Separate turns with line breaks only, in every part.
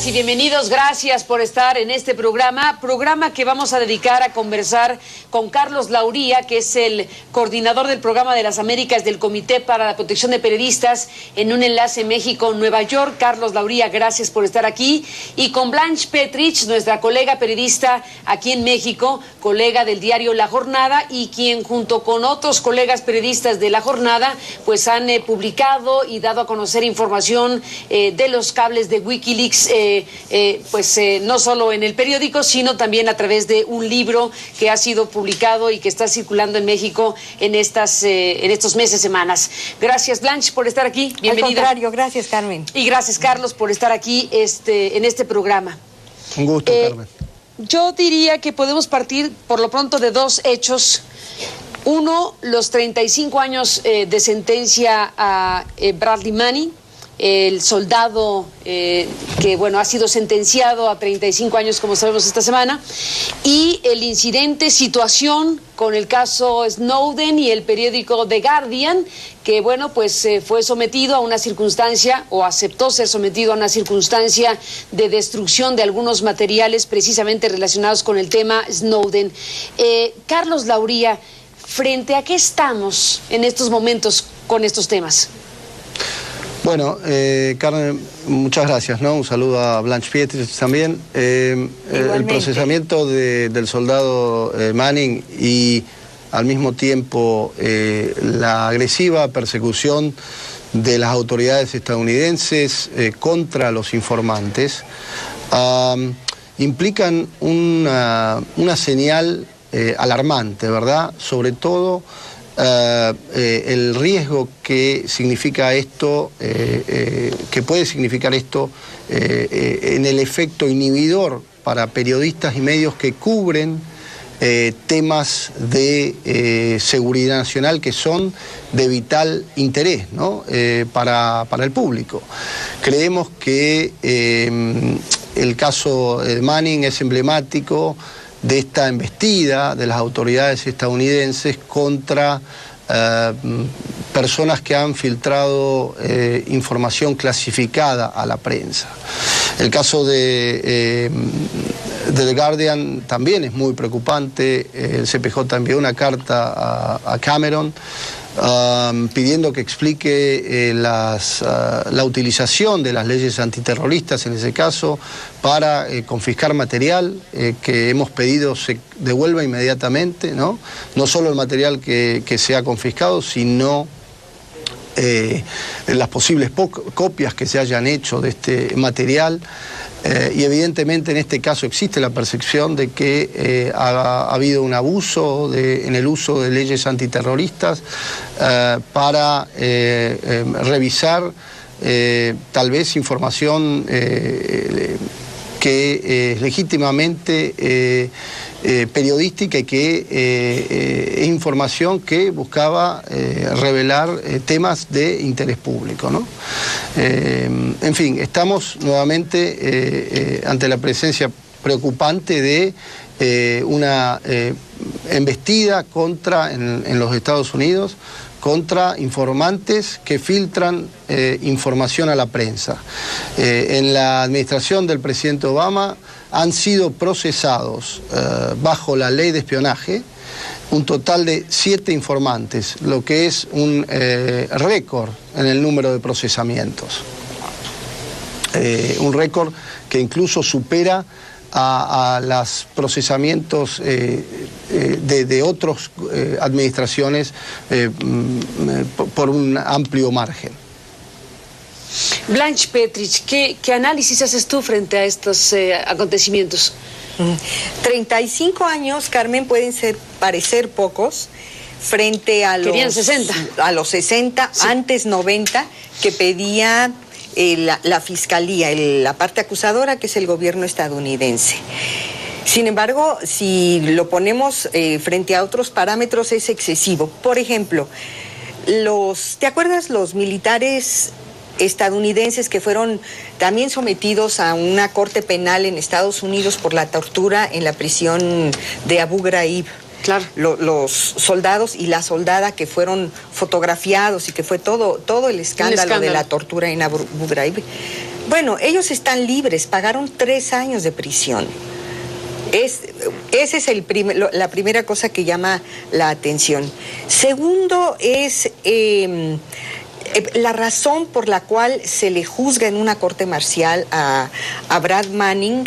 Bienvenidas y bienvenidos, gracias por estar en este programa que vamos a dedicar a conversar con Carlos Lauría, que es el coordinador del Programa de las Américas del Comité para la Protección de Periodistas en un enlace México-Nueva York. Carlos Lauría, gracias por estar aquí. Y con Blanche Petrich, nuestra colega periodista aquí en México, colega del diario La Jornada, y quien junto con otros colegas periodistas de La Jornada, pues han publicado y dado a conocer información de los cables de Wikileaks, no solo en el periódico, sino también a través de un libro que ha sido publicado y que está circulando en México en estos meses, semanas. Gracias, Blanche, por estar aquí. Bienvenida.
Al contrario, gracias, Carmen.
Y gracias, Carlos, por estar aquí en este programa.
Un gusto, Carmen.
Yo diría que podemos partir, por lo pronto, de dos hechos. Uno, los 35 años de sentencia a Bradley Manning, el soldado que, bueno, ha sido sentenciado a 35 años, como sabemos, esta semana, y el incidente, situación con el caso Snowden y el periódico The Guardian, que, bueno, pues fue sometido a una circunstancia, o aceptó ser sometido a una circunstancia de destrucción de algunos materiales precisamente relacionados con el tema Snowden. Carlos Lauría, ¿frente a qué estamos en estos momentos con estos temas?
Bueno, Carmen, muchas gracias, ¿no? Un saludo a Blanche Petrich también. El procesamiento del soldado Manning y al mismo tiempo la agresiva persecución de las autoridades estadounidenses contra los informantes implican una señal alarmante, ¿verdad? Sobre todo el riesgo que significa esto, que puede significar esto en el efecto inhibidor para periodistas y medios que cubren temas de seguridad nacional que son de vital interés, ¿no? para el público. Creemos que el caso de Manning es emblemático de esta embestida de las autoridades estadounidenses contra personas que han filtrado información clasificada a la prensa. El caso de The Guardian también es muy preocupante. El CPJ envió una carta a Cameron pidiendo que explique la utilización de las leyes antiterroristas en ese caso para confiscar material que hemos pedido se devuelva inmediatamente, ¿no? No solo el material que se ha confiscado, sino las posibles copias que se hayan hecho de este material. Y evidentemente en este caso existe la percepción de que ha habido un abuso en el uso de leyes antiterroristas para revisar tal vez información que es legítimamente periodística y que es información que buscaba revelar temas de interés público, ¿no? En fin, estamos nuevamente ante la presencia preocupante de una embestida en los Estados Unidos contra informantes que filtran información a la prensa. En la administración del presidente Obama han sido procesados bajo la ley de espionaje un total de 7 informantes, lo que es un récord en el número de procesamientos. Un récord que incluso supera a los procesamientos de otras administraciones por un amplio margen.
Blanche Petrich, ¿qué análisis haces tú frente a estos acontecimientos?
35 años, Carmen, pueden parecer pocos frente a los
60.
A los 60, sí. Antes 90, que pedía la fiscalía, la parte acusadora, que es el gobierno estadounidense. Sin embargo, si lo ponemos frente a otros parámetros, es excesivo. Por ejemplo, ¿te acuerdas los militares estadounidenses que fueron también sometidos a una corte penal en Estados Unidos por la tortura en la prisión de Abu Ghraib?
Claro.
Los soldados y la soldada que fueron fotografiados y que fue todo el escándalo de la tortura en Abu Ghraib. Bueno, ellos están libres, pagaron 3 años de prisión. Esa es la primera cosa que llama la atención. Segundo es la razón por la cual se le juzga en una corte marcial a Brad Manning,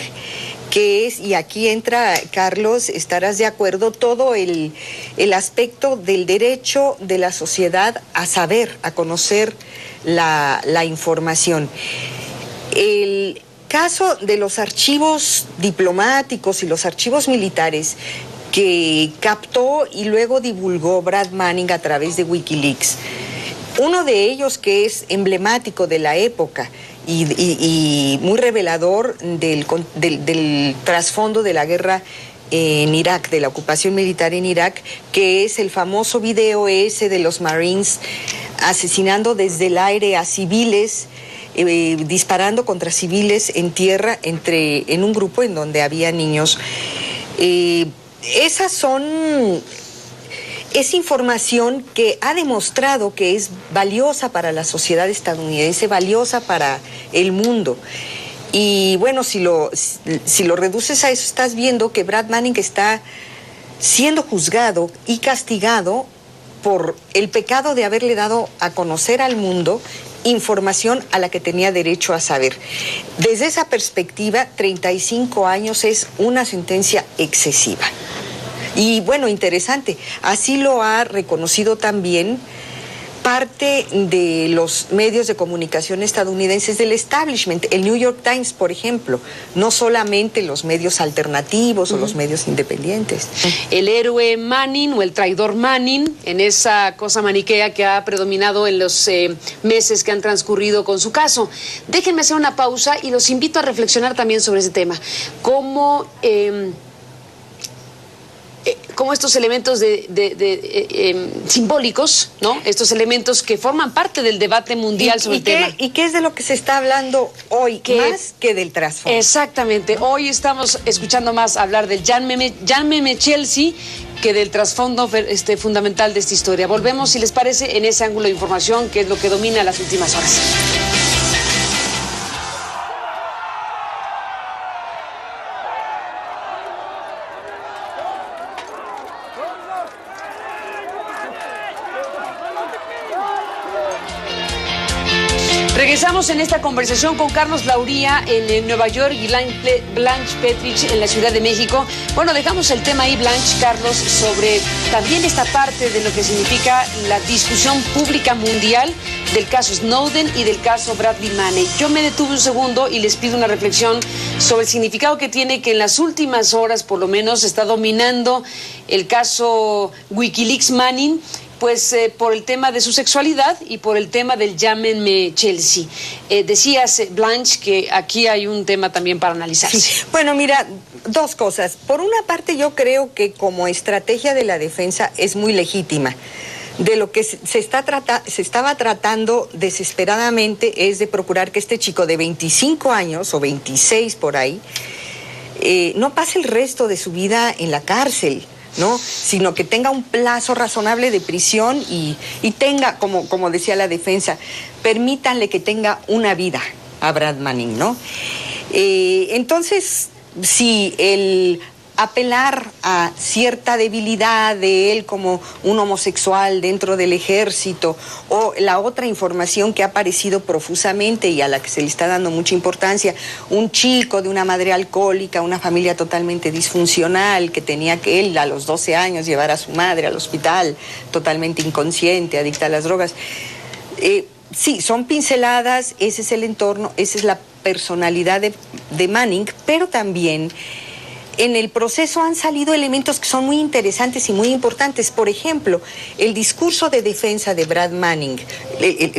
que es, y aquí entra, Carlos, estarás de acuerdo, todo el aspecto del derecho de la sociedad a saber, a conocer la información. El caso de los archivos diplomáticos y los archivos militares que captó y luego divulgó Brad Manning a través de Wikileaks. Uno de ellos, que es emblemático de la época y muy revelador del trasfondo de la guerra en Irak, de la ocupación militar en Irak, que es el famoso video ese de los Marines asesinando desde el aire a civiles, disparando contra civiles en tierra en un grupo en donde había niños. Es información que ha demostrado que es valiosa para la sociedad estadounidense, valiosa para el mundo. Y bueno, si lo reduces a eso, estás viendo que Brad Manning está siendo juzgado y castigado por el pecado de haberle dado a conocer al mundo información a la que tenía derecho a saber. Desde esa perspectiva, 35 años es una sentencia excesiva. Y bueno, interesante, así lo ha reconocido también parte de los medios de comunicación estadounidenses del establishment, el New York Times, por ejemplo, no solamente los medios alternativos o los medios independientes.
El héroe Manning o el traidor Manning, en esa cosa maniquea que ha predominado en los meses que han transcurrido con su caso. Déjenme hacer una pausa y los invito a reflexionar también sobre ese tema. Cómo estos elementos simbólicos, ¿no? Estos elementos que forman parte del debate mundial sobre el tema.
¿Y qué es de lo que se está hablando hoy, más que del trasfondo?
Exactamente. Hoy estamos escuchando más hablar del Jan Meme Chelsea que del trasfondo fundamental de esta historia. Volvemos, si les parece, en ese ángulo de información que es lo que domina las últimas horas. Regresamos en esta conversación con Carlos Lauría en Nueva York y Blanche Petrich en la Ciudad de México. Bueno, dejamos el tema ahí, Blanche, Carlos, sobre también esta parte de lo que significa la discusión pública mundial del caso Snowden y del caso Bradley Manning. Yo me detuve un segundo y les pido una reflexión sobre el significado que tiene que en las últimas horas, por lo menos, está dominando el caso Wikileaks Manning, pues por el tema de su sexualidad y por el tema del llámenme Chelsea. Decías, Blanche, que aquí hay un tema también para analizarse.
Sí. Bueno, mira, dos cosas. Por una parte, yo creo que como estrategia de la defensa es muy legítima. De lo que se estaba tratando desesperadamente es de procurar que este chico de 25 años o 26 por ahí no pase el resto de su vida en la cárcel, ¿no? Sino que tenga un plazo razonable de prisión y tenga, como decía la defensa, permítanle que tenga una vida a Brad Manning, ¿no? Entonces, si el apelar a cierta debilidad de él como un homosexual dentro del ejército, o la otra información que ha aparecido profusamente y a la que se le está dando mucha importancia, un chico de una madre alcohólica, una familia totalmente disfuncional, que tenía que él a los 12 años llevar a su madre al hospital, totalmente inconsciente, adicta a las drogas. Sí, son pinceladas, ese es el entorno, esa es la personalidad de Manning, pero también en el proceso han salido elementos que son muy interesantes y muy importantes. Por ejemplo, el discurso de defensa de Brad Manning,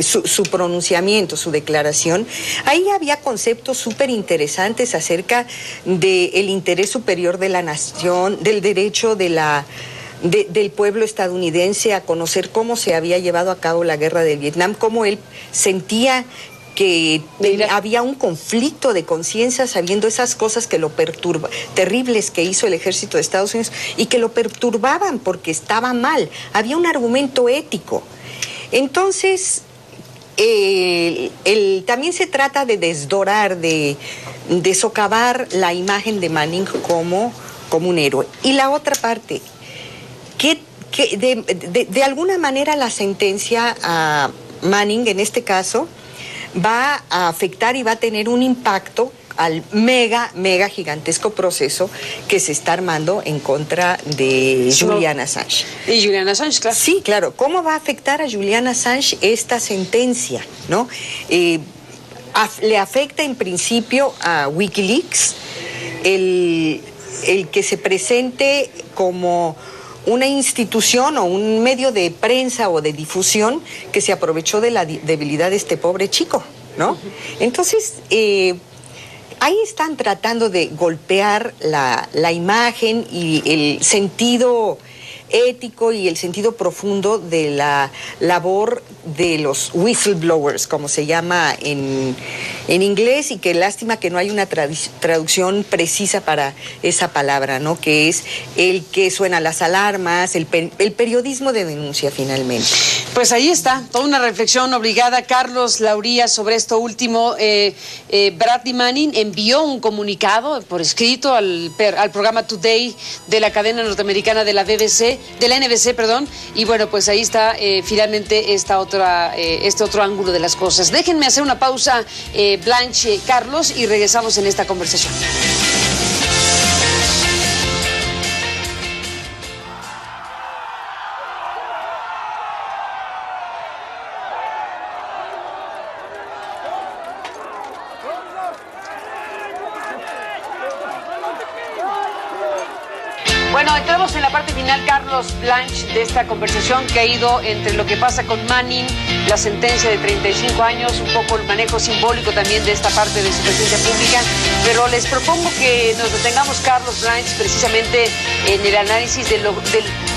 su pronunciamiento, su declaración, ahí había conceptos súper interesantes acerca del interés superior de la nación, del derecho del pueblo estadounidense a conocer cómo se había llevado a cabo la guerra de Vietnam, cómo él sentía que había un conflicto de conciencia sabiendo esas cosas que lo terribles que hizo el ejército de Estados Unidos y que lo perturbaban porque estaba mal. Había un argumento ético. Entonces, También se trata de desdorar, de socavar la imagen de Manning como un héroe. Y la otra parte, que de alguna manera la sentencia a Manning, en este caso, va a afectar y va a tener un impacto al mega gigantesco proceso que se está armando en contra de Julian Assange.
Y Julian Assange, claro.
Sí, claro. ¿Cómo va a afectar a Julian Assange esta sentencia, ¿no? Le afecta en principio a Wikileaks el que se presente como una institución o un medio de prensa o de difusión que se aprovechó de la debilidad de este pobre chico, ¿no? Entonces, ahí están tratando de golpear la imagen y el sentido ético y el sentido profundo de la labor de los whistleblowers, como se llama en inglés, y que lástima que no hay una traducción precisa para esa palabra, ¿no? Que es el que suena las alarmas, el periodismo de denuncia, finalmente.
Pues ahí está, toda una reflexión obligada. Carlos Lauría, sobre esto último, Bradley Manning envió un comunicado por escrito al programa Today de la cadena norteamericana de la NBC, y bueno, pues ahí está finalmente este otro ángulo de las cosas. Déjenme hacer una pausa, Blanche, Carlos, y regresamos en esta conversación. Bueno, entramos en la parte final, Carlos, Blanche, de esta conversación que ha ido entre lo que pasa con Manning, la sentencia de 35 años, un poco el manejo simbólico también de esta parte de su presencia pública, pero les propongo que nos detengamos, Carlos, Blanche, precisamente en el análisis del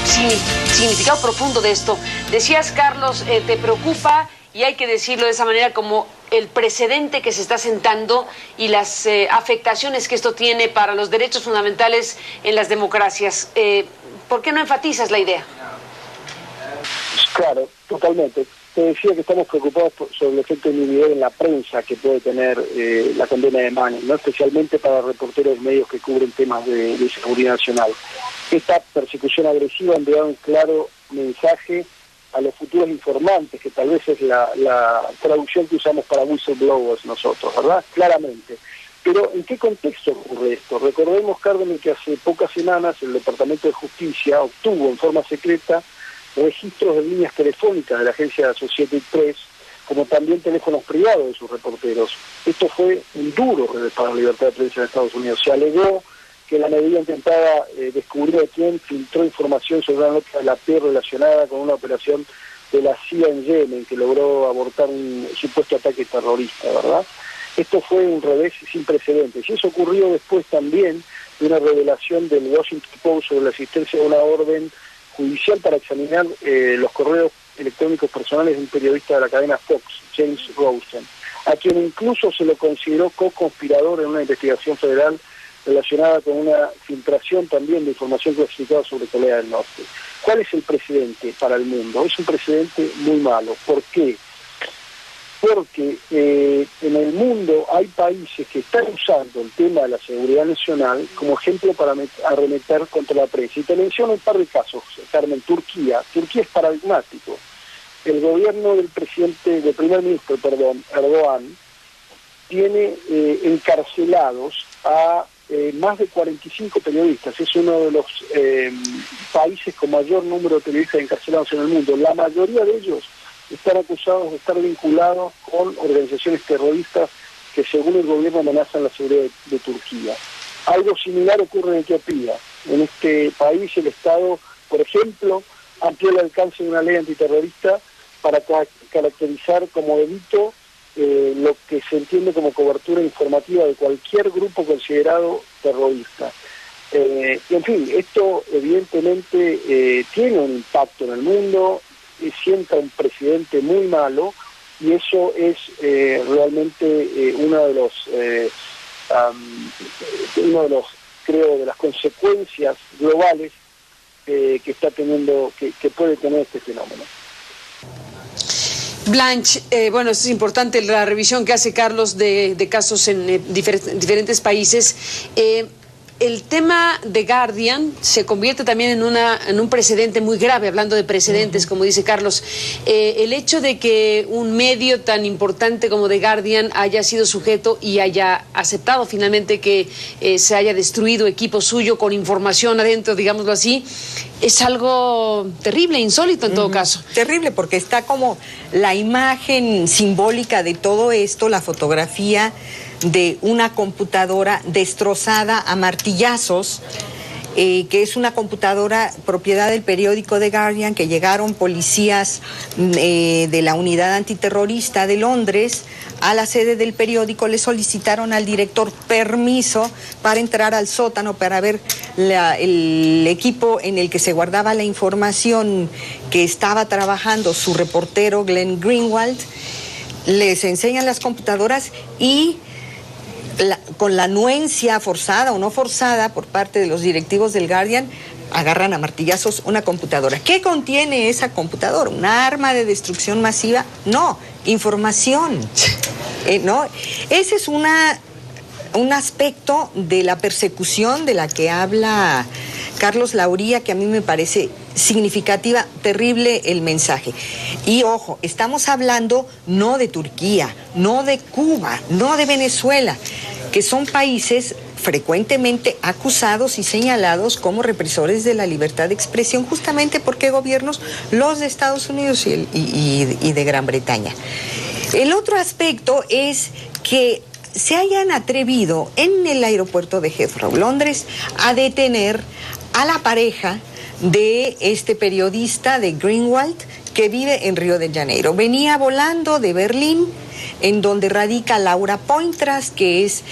significado profundo de esto. Decías, Carlos, te preocupa, y hay que decirlo de esa manera, como el precedente que se está sentando y las afectaciones que esto tiene para los derechos fundamentales en las democracias. ¿Por qué no enfatizas la idea?
Claro, totalmente. Te decía que estamos preocupados sobre el efecto inhibidor en la prensa que puede tener la condena de Manning, ¿no? Especialmente para reporteros medios que cubren temas de seguridad nacional. Esta persecución agresiva ha enviado un claro mensaje a los futuros informantes, que tal vez es la traducción que usamos para whistleblowers nosotros, ¿verdad? Claramente. Pero ¿en qué contexto ocurre esto? Recordemos, Cárdenas, que hace pocas semanas el Departamento de Justicia obtuvo en forma secreta registros de líneas telefónicas de la agencia Associated Press, como también teléfonos privados de sus reporteros. Esto fue un duro revés para la libertad de prensa en Estados Unidos. Se alegó que la medida intentaba descubrir a quién filtró información sobre una nota de la AP relacionada con una operación de la CIA en Yemen que logró abortar un supuesto ataque terrorista, ¿verdad? Esto fue un revés sin precedentes. Y eso ocurrió después también de una revelación del Washington Post sobre la existencia de una orden judicial para examinar los correos electrónicos personales de un periodista de la cadena Fox, James Rosen, a quien incluso se lo consideró co-conspirador en una investigación federal relacionada con una filtración también de información clasificada sobre Corea del Norte. ¿Cuál es el precedente para el mundo? Es un precedente muy malo. ¿Por qué? Porque en el mundo hay países que están usando el tema de la seguridad nacional como ejemplo para arremeter contra la prensa. Y te menciono un par de casos, Carmen. Turquía es paradigmático. El gobierno del primer ministro, Erdogan, tiene encarcelados a más de 45 periodistas. Es uno de los países con mayor número de periodistas encarcelados en el mundo. La mayoría de ellos están acusados de estar vinculados con organizaciones terroristas que según el gobierno amenazan la seguridad de Turquía. Algo similar ocurre en Etiopía. En este país el Estado, por ejemplo, amplió el alcance de una ley antiterrorista para caracterizar como delito lo que se entiende como cobertura informativa de cualquier grupo considerado terrorista. En fin, esto evidentemente tiene un impacto en el mundo, sienta un precedente muy malo, y eso es realmente uno de los creo de las consecuencias globales que está teniendo, que puede tener este fenómeno.
Blanche, bueno, esto es importante, la revisión que hace Carlos de casos en diferentes países. El tema de Guardian se convierte también en un precedente muy grave, hablando de precedentes, como dice Carlos. El hecho de que un medio tan importante como The Guardian haya sido sujeto y haya aceptado finalmente que se haya destruido equipo suyo con información adentro, digámoslo así, es algo terrible, insólito en todo caso.
Terrible, porque está como la imagen simbólica de todo esto, la fotografía de una computadora destrozada a martillazos, que es una computadora propiedad del periódico The Guardian, que llegaron policías de la unidad antiterrorista de Londres a la sede del periódico, le solicitaron al director permiso para entrar al sótano para ver el equipo en el que se guardaba la información que estaba trabajando su reportero Glenn Greenwald. Les enseñan las computadoras y con la anuencia forzada o no forzada por parte de los directivos del Guardian, agarran a martillazos una computadora. ¿Qué contiene esa computadora? ¿Una arma de destrucción masiva? No, información. ¿No? Ese es un aspecto de la persecución de la que habla Carlos Lauría, que a mí me parece significativa, terrible el mensaje. Y ojo, estamos hablando no de Turquía, no de Cuba, no de Venezuela, que son países frecuentemente acusados y señalados como represores de la libertad de expresión, justamente porque gobiernos, los de Estados Unidos y de Gran Bretaña. El otro aspecto es que se hayan atrevido en el aeropuerto de Heathrow, Londres, a detener a la pareja de este periodista de Greenwald que vive en Río de Janeiro. Venía volando de Berlín, en donde radica Laura Poitras, que es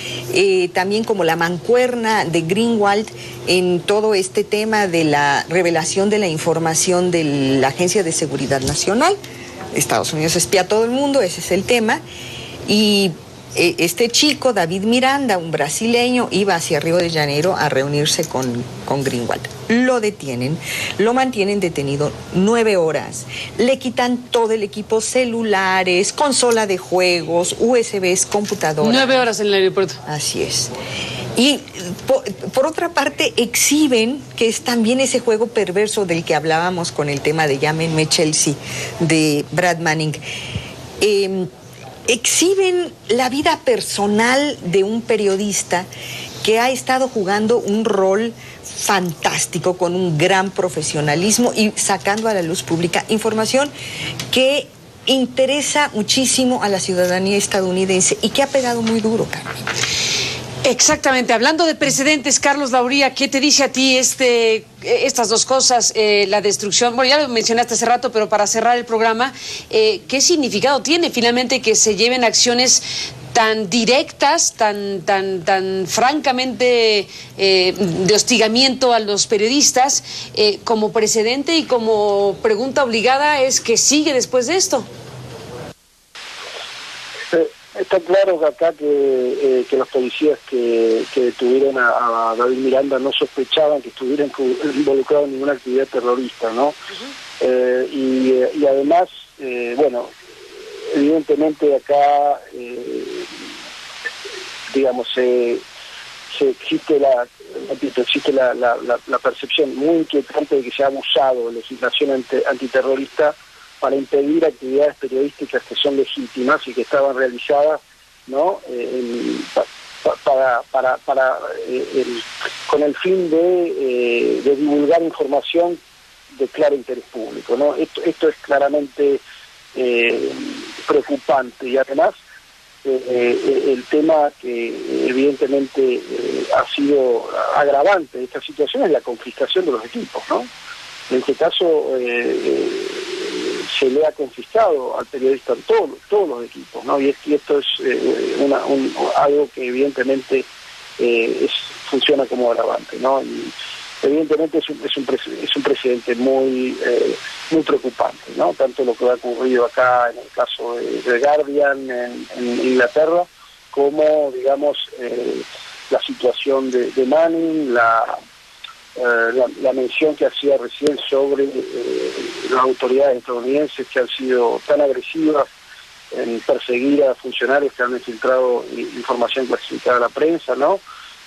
también como la mancuerna de Greenwald en todo este tema de la revelación de la información de la Agencia de Seguridad Nacional. Estados Unidos espía a todo el mundo, ese es el tema. Y este chico, David Miranda, un brasileño, iba hacia Río de Janeiro a reunirse con Greenwald. Lo detienen, lo mantienen detenido 9 horas, le quitan todo el equipo, celulares, consola de juegos, USBs, computadoras.
9 horas en el aeropuerto.
Así es. Y por otra parte exhiben, que es también ese juego perverso del que hablábamos con el tema de Llámenme Chelsea, de Brad Manning, exhiben la vida personal de un periodista que ha estado jugando un rol fantástico, con un gran profesionalismo y sacando a la luz pública información que interesa muchísimo a la ciudadanía estadounidense y que ha pegado muy duro, Carlos.
Exactamente. Hablando de precedentes, Carlos Lauría, ¿qué te dice a ti estas dos cosas? La destrucción, bueno, ya lo mencionaste hace rato, pero para cerrar el programa, ¿qué significado tiene finalmente que se lleven acciones tan directas, tan francamente de hostigamiento a los periodistas, como precedente y como pregunta obligada es qué sigue después de esto?
Está claro que acá que los policías que detuvieron a David Miranda no sospechaban que estuviera involucrado en ninguna actividad terrorista, ¿no? Y además, bueno, evidentemente acá, digamos, existe la percepción muy inquietante de que se ha abusado de legislación antiterrorista para impedir actividades periodísticas que son legítimas y que estaban realizadas, ¿no? Con el fin de divulgar información de claro interés público, ¿no? Esto es claramente preocupante, y además el tema que evidentemente ha sido agravante de esta situación es la confiscación de los equipos, ¿no? En este caso se le ha confiscado al periodista todos los equipos, ¿no? Y esto es algo que evidentemente funciona como agravante, ¿no? Y evidentemente es un precedente muy preocupante, ¿no? Tanto lo que ha ocurrido acá en el caso de Guardian en Inglaterra, como, digamos, la situación de Manning, la mención que hacía recién sobre las autoridades estadounidenses que han sido tan agresivas en perseguir a funcionarios que han infiltrado información clasificada a la prensa, ¿no?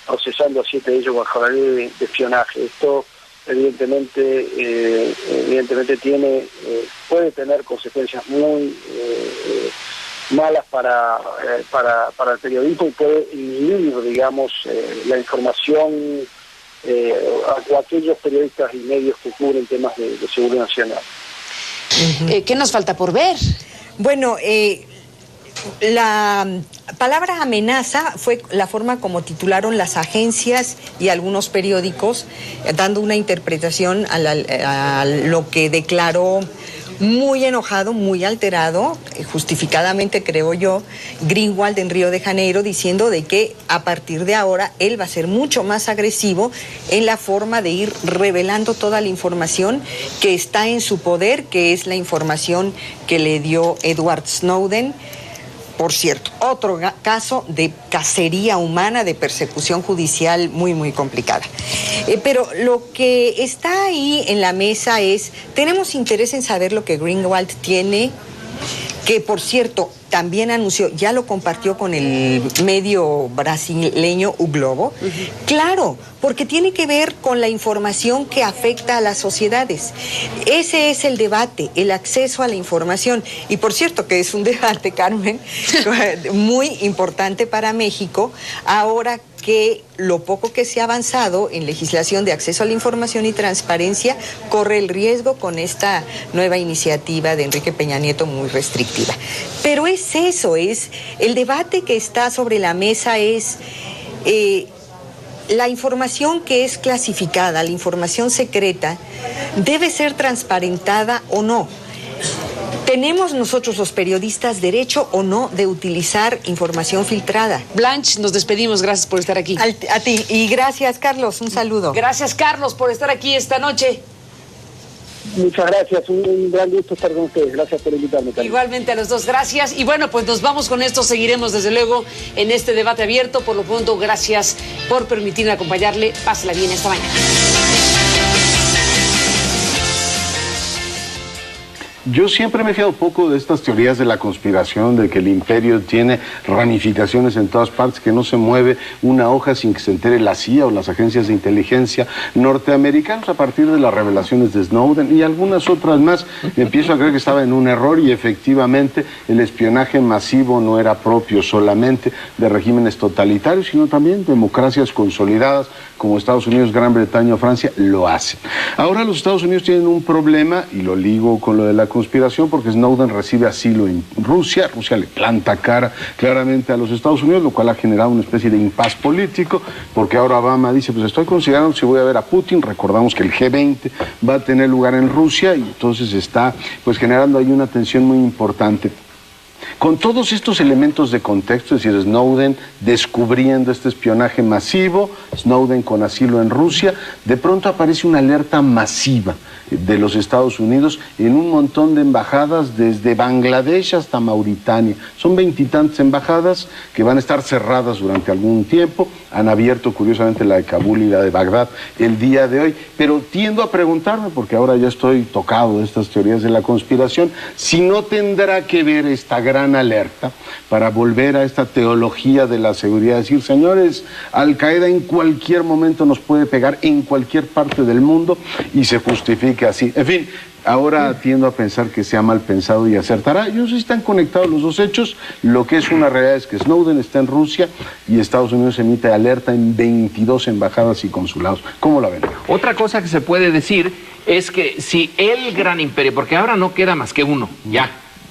Procesando a 7 de ellos bajo la ley de espionaje. Esto evidentemente puede tener consecuencias muy malas para el periodismo y puede inhibir, digamos, la información a aquellos periodistas y medios que cubren temas de seguridad nacional.
¿Qué nos falta por ver?
Bueno, la palabra amenaza fue la forma como titularon las agencias y algunos periódicos, dando una interpretación a lo que declaró muy enojado, muy alterado, justificadamente creo yo, Greenwald en Río de Janeiro, diciendo de que a partir de ahora él va a ser mucho más agresivo en la forma de ir revelando toda la información que está en su poder, que es la información que le dio Edward Snowden. Por cierto, otro caso de cacería humana, de persecución judicial muy, muy complicada. Pero lo que está ahí en la mesa es, tenemos interés en saber lo que Greenwald tiene, que por cierto, también anunció, ya lo compartió con el medio brasileño O Globo. Claro, porque tiene que ver con la información que afecta a las sociedades. Ese es el debate, el acceso a la información. Y por cierto que es un debate, Carmen, muy importante para México, ahora que lo poco que se ha avanzado en legislación de acceso a la información y transparencia corre el riesgo con esta nueva iniciativa de Enrique Peña Nieto muy restrictiva. Pero es eso, es el debate que está sobre la mesa es la información que es clasificada, la información secreta, debe ser transparentada o no. ¿Tenemos nosotros los periodistas derecho o no de utilizar información filtrada?
Blanche, nos despedimos. Gracias por estar aquí.
A ti. Y gracias, Carlos. Un saludo.
Gracias, Carlos, por estar aquí esta noche.
Muchas gracias. Un gran gusto estar con ustedes. Gracias por invitarme, Carlos.
Igualmente a los dos. Gracias. Y bueno, pues nos vamos con esto. Seguiremos, desde luego, en este debate abierto. Por lo pronto, gracias por permitirme acompañarle. Pásela bien esta mañana.
Yo siempre me he fijado poco de estas teorías de la conspiración, de que el imperio tiene ramificaciones en todas partes, que no se mueve una hoja sin que se entere la CIA o las agencias de inteligencia norteamericanas a partir de las revelaciones de Snowden y algunas otras más. Empiezo a creer que estaba en un error y efectivamente el espionaje masivo no era propio solamente de regímenes totalitarios, sino también democracias consolidadas como Estados Unidos, Gran Bretaña o Francia lo hacen. Ahora los Estados Unidos tienen un problema, y lo ligo con lo de la conspiración, porque Snowden recibe asilo en Rusia. Rusia le planta cara claramente a los Estados Unidos, lo cual ha generado una especie de impas político, porque ahora Obama dice, pues estoy considerando si voy a ver a Putin. Recordamos que el G20 va a tener lugar en Rusia y entonces está pues generando ahí una tensión muy importante. Con todos estos elementos de contexto, es decir, Snowden descubriendo este espionaje masivo, Snowden con asilo en Rusia, de pronto aparece una alerta masiva de los Estados Unidos en un montón de embajadas desde Bangladesh hasta Mauritania. Son 20 y tantas embajadas que van a estar cerradas durante algún tiempo. Han abierto curiosamente la de Kabul y la de Bagdad el día de hoy, pero tiendo a preguntarme, porque ahora ya estoy tocado de estas teorías de la conspiración, si no tendrá que ver esta gran alerta para volver a esta teología de la seguridad, decir, señores, Al Qaeda en cualquier momento nos puede pegar en cualquier parte del mundo y se justifique así. En fin, ahora tiendo a pensar que sea mal pensado y acertará. Yo no sé si están conectados los dos hechos. Lo que es una realidad es que Snowden está en Rusia y Estados Unidos emite alerta en 22 embajadas y consulados. ¿Cómo la ven?
Otra cosa que se puede decir es que si el gran imperio, porque ahora no queda más que uno, ya,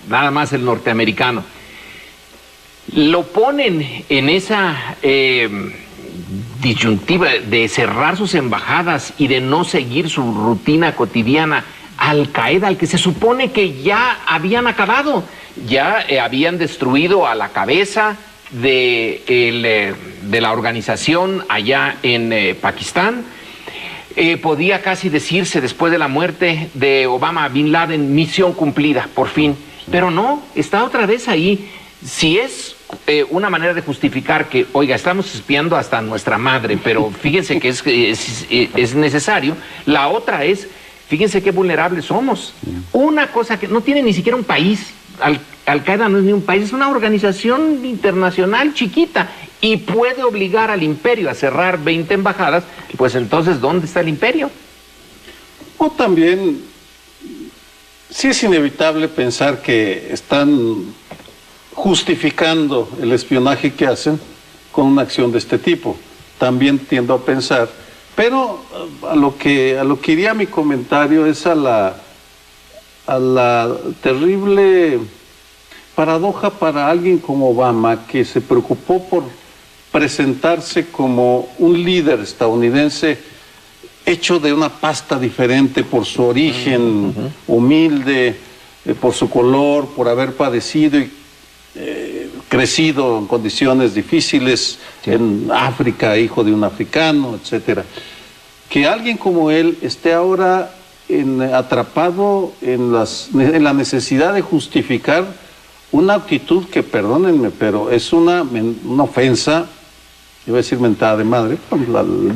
nada más el norteamericano, lo ponen en esa disyuntiva de cerrar sus embajadas y de no seguir su rutina cotidiana, Al Qaeda, al que se supone que ya habían acabado, ya habían destruido a la cabeza de la organización allá en Pakistán. Podía casi decirse después de la muerte de Obama Bin Laden, misión cumplida, por fin. Pero no, está otra vez ahí. Si es una manera de justificar que, oiga, estamos espiando hasta a nuestra madre, pero fíjense que es necesario. La otra es, fíjense qué vulnerables somos. Una cosa que no tiene ni siquiera un país. Al-Qaeda no es ni un país, es una organización internacional chiquita y puede obligar al imperio a cerrar 20 embajadas. Pues entonces, ¿dónde está el imperio?
O también, sí es inevitable pensar que están justificando el espionaje que hacen con una acción de este tipo. También tiendo a pensar, pero a lo que iría mi comentario es a la terrible paradoja para alguien como Obama, que se preocupó por presentarse como un líder estadounidense hecho de una pasta diferente por su origen humilde, por su color, por haber padecido y crecido en condiciones difíciles en África, hijo de un africano, etcétera. Que alguien como él esté ahora atrapado en la necesidad de justificar una actitud que, perdónenme, pero es una ofensa, iba a decir mentada de madre,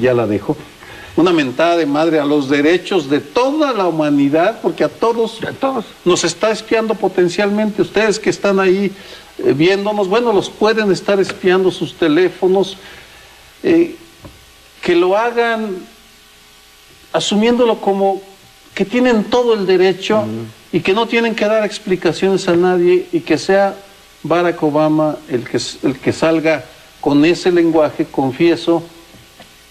ya la dejo, una mentada de madre a los derechos de toda la humanidad, porque a todos nos está espiando potencialmente. Ustedes que están ahí viéndonos, bueno, los pueden estar espiando sus teléfonos, que lo hagan asumiéndolo como que tienen todo el derecho y que no tienen que dar explicaciones a nadie, y que sea Barack Obama el que salga con ese lenguaje. Confieso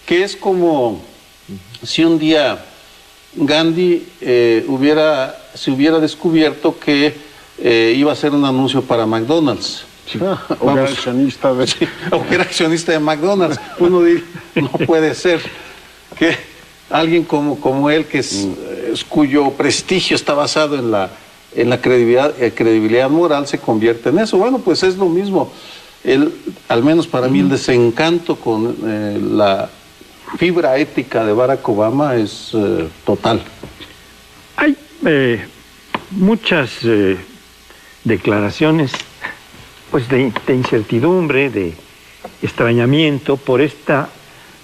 que es como si un día Gandhi se hubiera descubierto que iba a hacer un anuncio para McDonald's.
Sí. O era accionista de...
o que era accionista de McDonald's. Uno diría, no puede ser que alguien como él, que cuyo prestigio está basado en la credibilidad moral, se convierte en eso. Bueno, pues es lo mismo. Al menos para mí, el desencanto con la fibra ética de Barack Obama es total.
Hay muchas declaraciones pues de incertidumbre, de extrañamiento por esta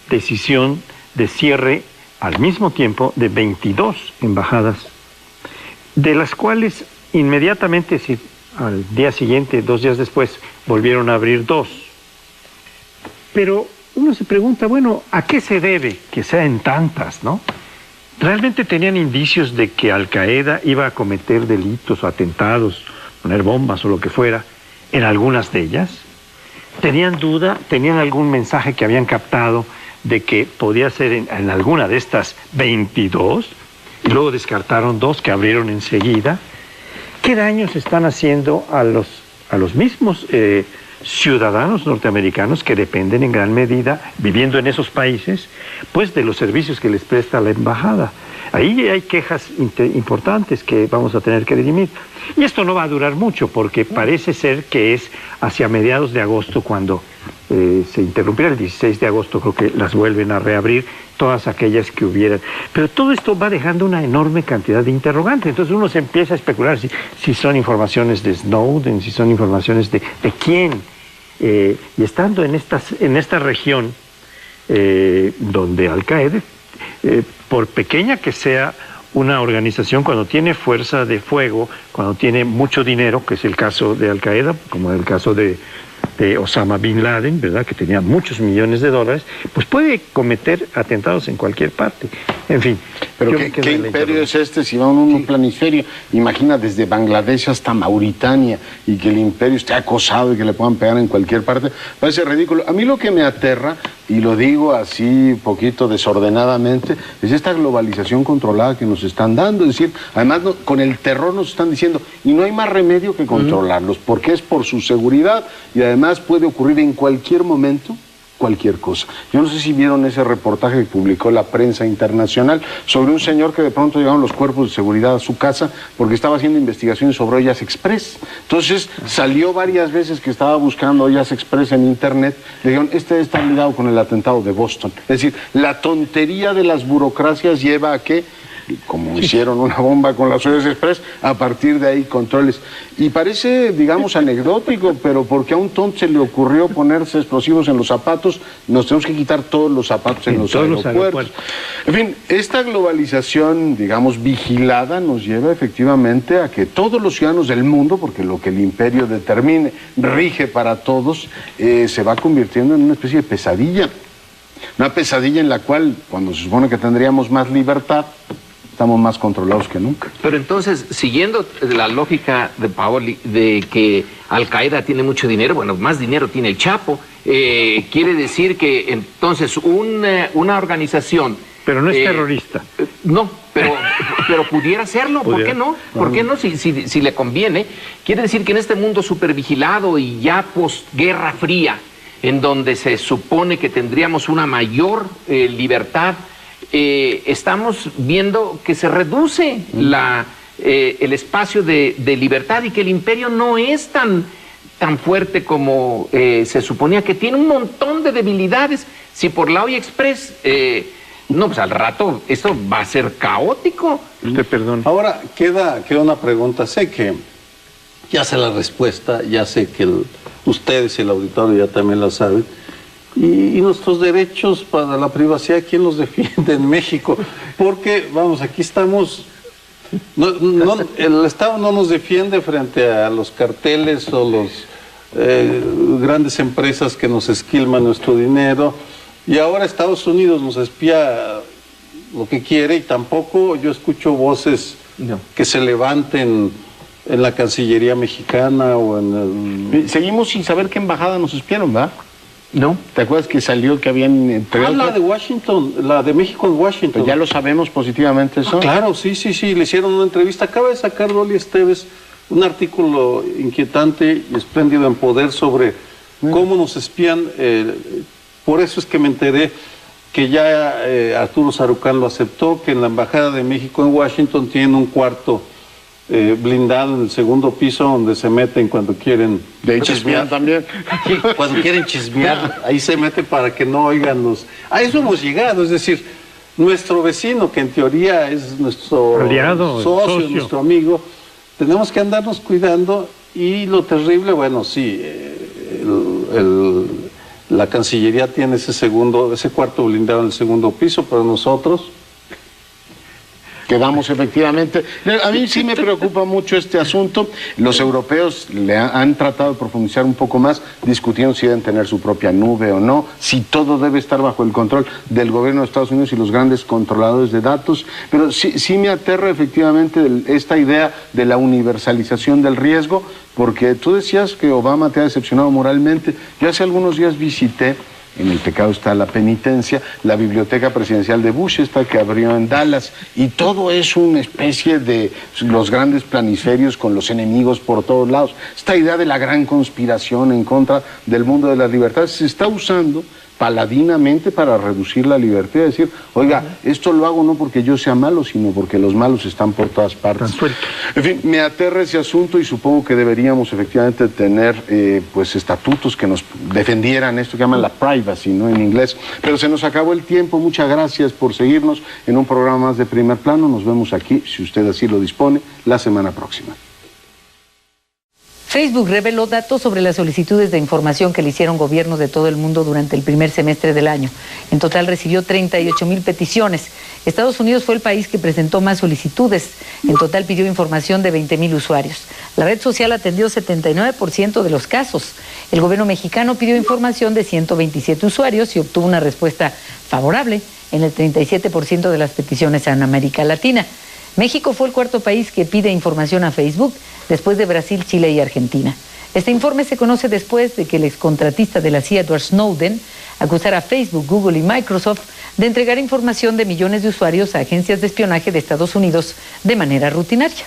decisión de cierre al mismo tiempo de 22 embajadas, de las cuales inmediatamente, al día siguiente, 2 días después, volvieron a abrir 2. Pero uno se pregunta, bueno, ¿a qué se debe que sean tantas, no? ¿Realmente tenían indicios de que Al-Qaeda iba a cometer delitos o atentados, poner bombas o lo que fuera, en algunas de ellas? ¿Tenían duda? ¿Tenían algún mensaje que habían captado de que podía ser en alguna de estas 22? Y luego descartaron 2 que abrieron enseguida. ¿Qué daños están haciendo a los mismos ciudadanos norteamericanos que dependen en gran medida, viviendo en esos países, pues de los servicios que les presta la embajada? Ahí hay quejas importantes que vamos a tener que dirimir. Y esto no va a durar mucho, porque parece ser que es hacia mediados de agosto cuando se interrumpirá. El 16 de agosto creo que las vuelven a reabrir, todas aquellas que hubieran. Pero todo esto va dejando una enorme cantidad de interrogantes. Entonces uno se empieza a especular si son informaciones de Snowden, si son informaciones de quién. Y estando en esta región donde Al-Qaeda, por pequeña que sea una organización, cuando tiene fuerza de fuego, cuando tiene mucho dinero, que es el caso de Al-Qaeda, como el caso de Osama Bin Laden, ¿verdad?, que tenía muchos millones de dólares, pues puede cometer atentados en cualquier parte. En fin.
Pero ¿qué imperio es este? Si va un planisferio, imagina desde Bangladesh hasta Mauritania, y que el imperio esté acosado y que le puedan pegar en cualquier parte, parece ridículo. A mí lo que me aterra, y lo digo así poquito desordenadamente, es esta globalización controlada que nos están dando. Es decir, además con el terror nos están diciendo, y no hay más remedio que controlarlos, porque es por su seguridad, y además puede ocurrir en cualquier momento cualquier cosa. Yo no sé si vieron ese reportaje que publicó la prensa internacional sobre un señor que de pronto llegaron los cuerpos de seguridad a su casa porque estaba haciendo investigaciones sobre ollas express. Entonces salió varias veces que estaba buscando ollas express en internet. Le dijeron, este está ligado con el atentado de Boston. Es decir, la tontería de las burocracias lleva a que como hicieron una bomba con las Suez Express, a partir de ahí controles. Y parece, digamos, anecdótico, pero porque a un tonto se le ocurrió ponerse explosivos en los zapatos, nos tenemos que quitar todos los zapatos en los aeropuertos. En fin, esta globalización, digamos, vigilada, nos lleva efectivamente a que todos los ciudadanos del mundo, porque lo que el imperio determine rige para todos, se va convirtiendo en una especie de pesadilla. Una pesadilla en la cual, cuando se supone que tendríamos más libertad, estamos más controlados que nunca.
Pero entonces, siguiendo la lógica de Paoli, de que Al Qaeda tiene mucho dinero, bueno, más dinero tiene el Chapo, quiere decir que entonces una organización...
Pero no es terrorista.
No, pero pudiera serlo, ¿por qué no? ¿Por qué no? Si le conviene. Quiere decir que en este mundo supervigilado y ya posguerra fría, en donde se supone que tendríamos una mayor libertad, estamos viendo que se reduce el espacio de libertad y que el imperio no es tan fuerte como se suponía, que tiene un montón de debilidades. Si por la Hoy Express, no, pues al rato esto va a ser caótico.
Usted perdón.
Ahora queda una pregunta, sé que ya sé la respuesta, ya sé que ustedes y el auditorio ya también la saben. Y nuestros derechos para la privacidad, ¿quién los defiende en México? Porque, vamos, aquí estamos... el Estado no nos defiende frente a los carteles o los grandes empresas que nos esquilman nuestro dinero. Y ahora Estados Unidos nos espía lo que quiere y tampoco yo escucho voces que se levanten en la Cancillería mexicana o en el...
Seguimos sin saber qué embajada nos espiaron, ¿verdad?
No.
¿Te acuerdas que salió que habían...
la de Washington, la de México en Washington.
Pues ya lo sabemos positivamente eso.
Claro, sí, le hicieron una entrevista. Acaba de sacar Dolly Esteves un artículo inquietante y espléndido en Poder sobre cómo nos espían. Por eso es que me enteré que ya Arturo Sarucán lo aceptó, que en la Embajada de México en Washington tienen un cuarto blindado en el segundo piso donde se meten cuando quieren
chismear también.
Sí, cuando quieren chismear, ahí se mete para que no oigan los... A eso hemos llegado, es decir, nuestro vecino, que en teoría es nuestro
aliado,
socio, nuestro amigo, tenemos que andarnos cuidando. Y lo terrible, bueno, sí, la Cancillería tiene ese cuarto blindado en el segundo piso, pero nosotros...
Quedamos efectivamente. A mí sí me preocupa mucho este asunto. Los europeos han tratado de profundizar un poco más, discutiendo si deben tener su propia nube o no, si todo debe estar bajo el control del gobierno de Estados Unidos y los grandes controladores de datos. Pero sí me aterra efectivamente esta idea de la universalización del riesgo, porque tú decías que Obama te ha decepcionado moralmente. Yo hace algunos días visité, en el pecado está la penitencia, la biblioteca presidencial de Bush, esta que abrió en Dallas, y todo es una especie de los grandes planisferios con los enemigos por todos lados. Esta idea de la gran conspiración en contra del mundo de las libertades se está usando paladinamente para reducir la libertad, decir, oiga, esto lo hago no porque yo sea malo, sino porque los malos están por todas partes. En fin, me aterra ese asunto y supongo que deberíamos efectivamente tener pues estatutos que nos defendieran esto que llaman la privacy, ¿no?, en inglés. Pero se nos acabó el tiempo, muchas gracias por seguirnos en un programa más de Primer Plano. Nos vemos aquí, si usted así lo dispone, la semana próxima.
Facebook reveló datos sobre las solicitudes de información que le hicieron gobiernos de todo el mundo durante el primer semestre del año. En total recibió 38,000 peticiones. Estados Unidos fue el país que presentó más solicitudes. En total pidió información de 20,000 usuarios. La red social atendió 79% de los casos. El gobierno mexicano pidió información de 127 usuarios y obtuvo una respuesta favorable en el 37% de las peticiones en América Latina. México fue el cuarto país que pide información a Facebook, después de Brasil, Chile y Argentina. Este informe se conoce después de que el excontratista de la CIA, Edward Snowden, acusara a Facebook, Google y Microsoft de entregar información de millones de usuarios a agencias de espionaje de Estados Unidos de manera rutinaria.